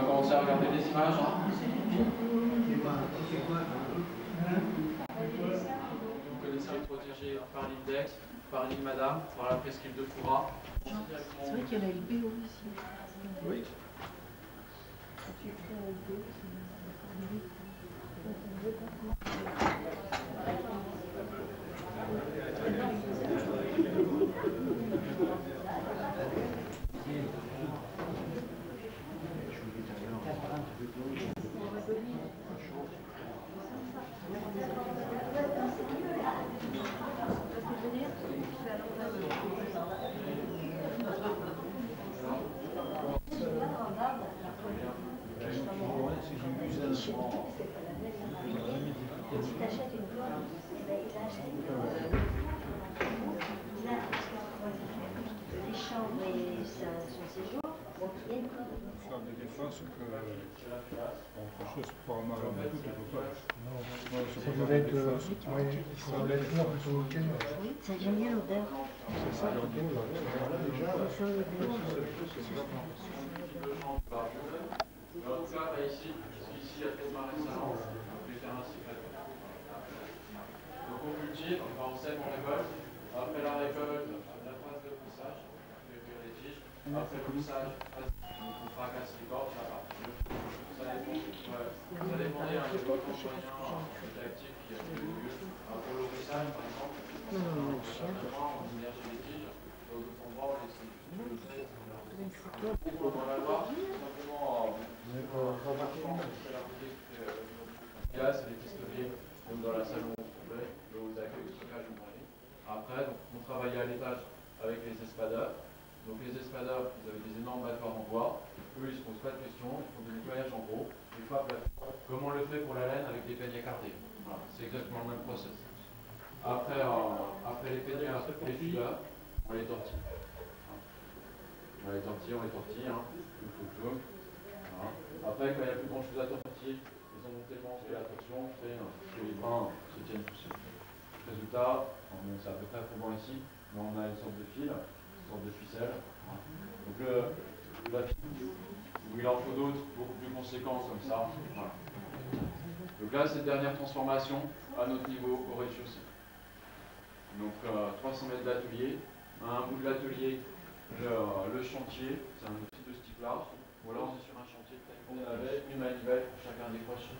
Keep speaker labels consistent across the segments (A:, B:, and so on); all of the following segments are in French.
A: va commencer à regarder les images. Vous connaissez les protégés par l'index, par l'île Madame, par la presqu'île de Foura.
B: C'est vrai qu'il y a la LBO ici.
A: Oui.
C: Si tu achètes une voile, il achète les chambres et son séjour, il y a une
D: Faire des défenses que autre chose pour un marin de tout, on peut pas. Non,
E: Ça doit être, ça doit être là plutôt ok.
C: Oui, j'aime bien l'odeur.
E: C'est ça, voilà déjà.
A: En tout cas, ici, il y a trop de marée salon, les terrains s'y prêtent. Donc on cultive, on sème, on récolte. Après la récolte, la phase de poussage, on fait cuire les tiges. Après le poussage, on fracasse les cordes, ça va. Ça dépend. Ça dépend des moyens actifs qui a lieu. Pour le poussage, par exemple, on immerge les tiges. Dans d'autres endroits, on laisse on va voir simplement c'est les pistoliers, comme dans la salle où vous accueillez le stockage ou après, donc, on travaillait à l'étage avec les espadeurs. Donc les espadeurs, ils avaient des énormes battoirs en bois. Eux, ils ne se posent pas de questions, ils font du nettoyage en gros. Ils frappent comme on le fait pour la laine avec des peignes écartés. Voilà, c'est exactement le même process. Après les peignes, les fileurs, on les tortille. On les tortille, hein. Voilà. Après, quand il n'y a plus grand chose à tortiller, ils ont tellement fait la torsion que les brins se tiennent tout seuls. Résultat, bon, c'est à peu près probant ici, mais on a une sorte de fil, une sorte de ficelle. Voilà. Donc la file, où il en faut d'autres beaucoup plus conséquents comme ça. Voilà. Donc là, cette dernière transformation à notre niveau au rez-de-chaussée. Donc 300 mètres d'atelier. À un bout de l'atelier, le chantier, c'est un outil de ce type-là. Ou alors on est sur un chantier on avait une manivelle pour chacun des crochets.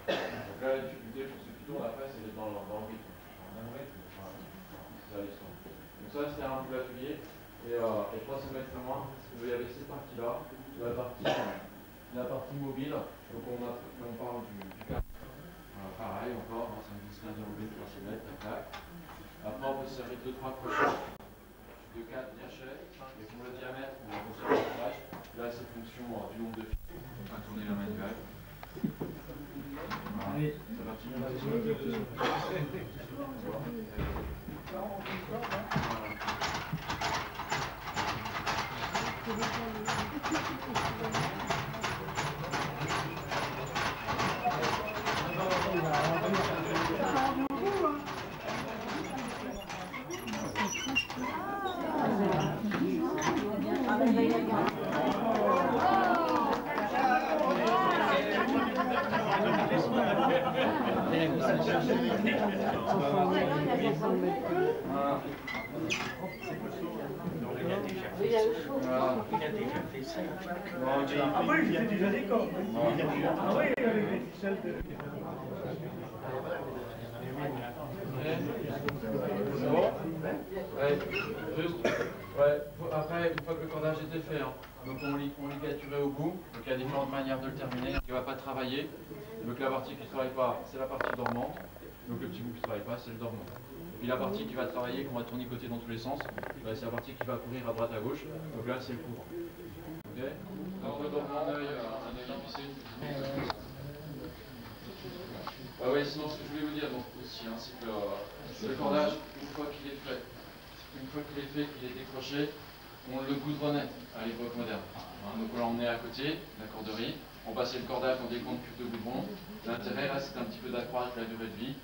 A: Donc là, la difficulté pour ceux qui tournent après, c'est d'être dans le rythme. Donc ça, c'est un bout d'atelier. Et 300 mètres plus loin, il y avait cette partie-là, la partie mobile. Donc on parle du cadre. Pareil, encore, c'est un glisse mobile 300 mètres, tac. Après, on peut servir 2-3 crochets de 4 gâchets. Et pour le diamètre, on va construire le fromage. Là, c'est fonction du nombre de fils. On va tourner la manuelle. Voilà. C'est parti.
E: Ah oui, il y a déjà des cordes. Ah oui, avec les ficelles de...
A: C'est bon? Ouais, juste. Ouais. Après, une fois que le cordage était fait, hein, donc on ligaturait au bout. Donc il y a différentes manières de le terminer. Il ne va pas travailler. Donc la partie qui ne travaille pas, c'est la partie dormante. Donc le petit bout qui ne travaille pas, c'est le dormant. Et puis la partie qui va travailler, qu'on va tournicoter dans tous les sens, bah, c'est la partie qui va courir à droite à gauche. Donc là, c'est le courant. Ok? Donc le dormant, un œil vissé. Ah oui, sinon ce que je voulais vous dire donc, aussi, hein, c'est que le cordage, une fois qu'il est fait, qu'il est décroché, on le goudronnait à l'époque moderne. Hein, donc on l'emmenait à côté, la corderie, on passait le cordage dans des grandes cubes de goudron. L'intérêt là, c'est un petit peu d'accroître la durée de vie,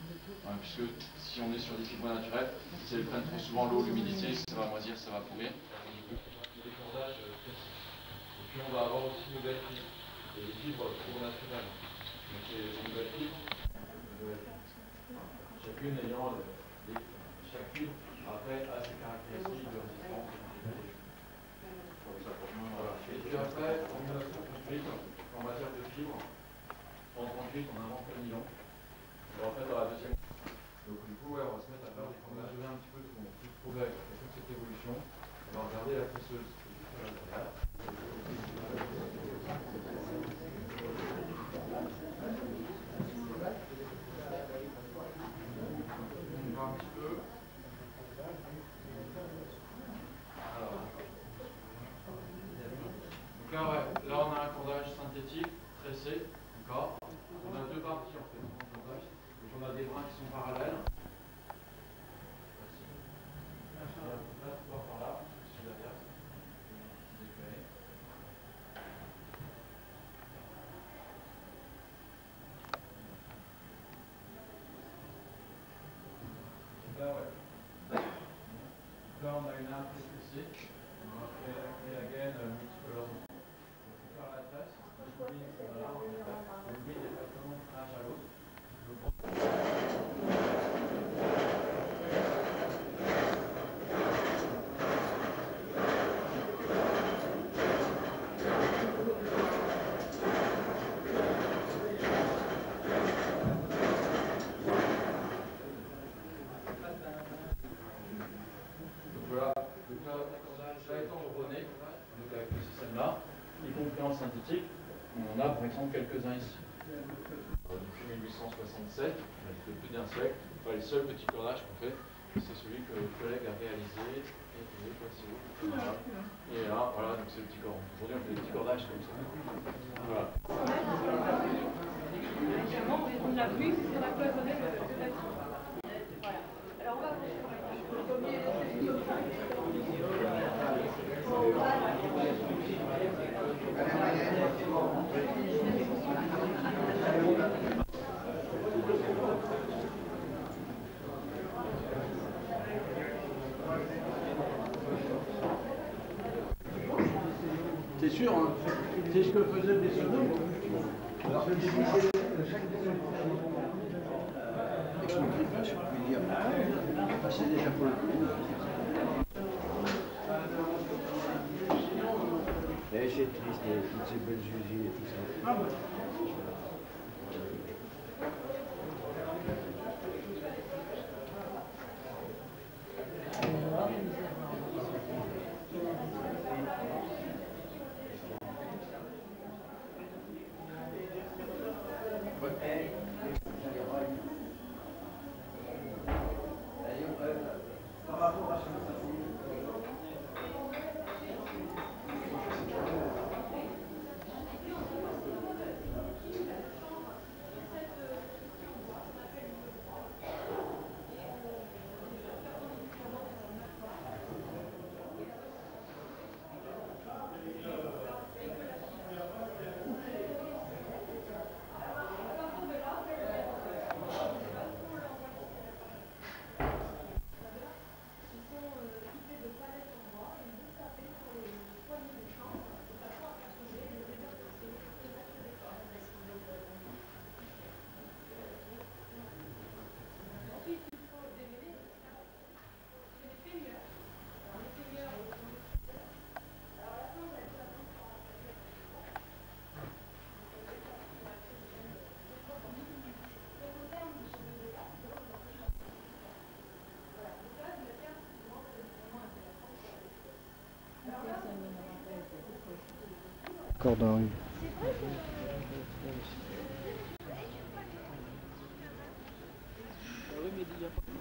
A: hein, puisque si on est sur des fibres naturelles, si elles prennent trop souvent l'eau, l'humidité, ça va moisir, ça va pourrir. Et puis on va avoir aussi une nouvelle prise. et les fibres trop naturelles. Donc c'est une nouvelle fibre. Chacune ayant chaque fibre après a ses caractéristiques de résistance. Voilà. Et puis après, en 1938, en matière de fibres, en 1938, on invente le nylon. Alors, en fait, dans la deuxième. Donc du coup, ouais, on va se mettre à faire, on va mesurer un petit peu ce qu'on peut trouver avec toute cette évolution. On va regarder la tresseuse. Un petit peu. Alors. Donc là, ouais, là on a un cordage synthétique, tressé, d'accord. On a deux parties en fait dans le cordage. Donc on a des brins qui sont parallèles. Là, trois par là, celui derrière. Là, ouais. Là, on a une arme tressée. On va créer la gaine multicolore. On peut faire la tresse. Le vide est exactement d'un à l'autre. Y compris en synthétique, on en a par exemple quelques-uns ici. Depuis 1867, il y a plus d'un siècle, le seul petit cordage qu'on fait, c'est celui que le collègue a réalisé. Et là, voilà, donc c'est le petit cordage. Aujourd'hui, on fait des petits cordages comme ça. Voilà.
F: On appuie sur la cloisonnée, voilà. Alors on va
G: C'est sûr, hein. C'est ce que faisaient des sonos. Alors, chaque avec son grippage, je peux dire. Passer déjà pour le coup. Et c'est triste, toutes ces belles usines et tout ça. Ah ouais.
H: Cordon.
B: Oui, mais il y a pas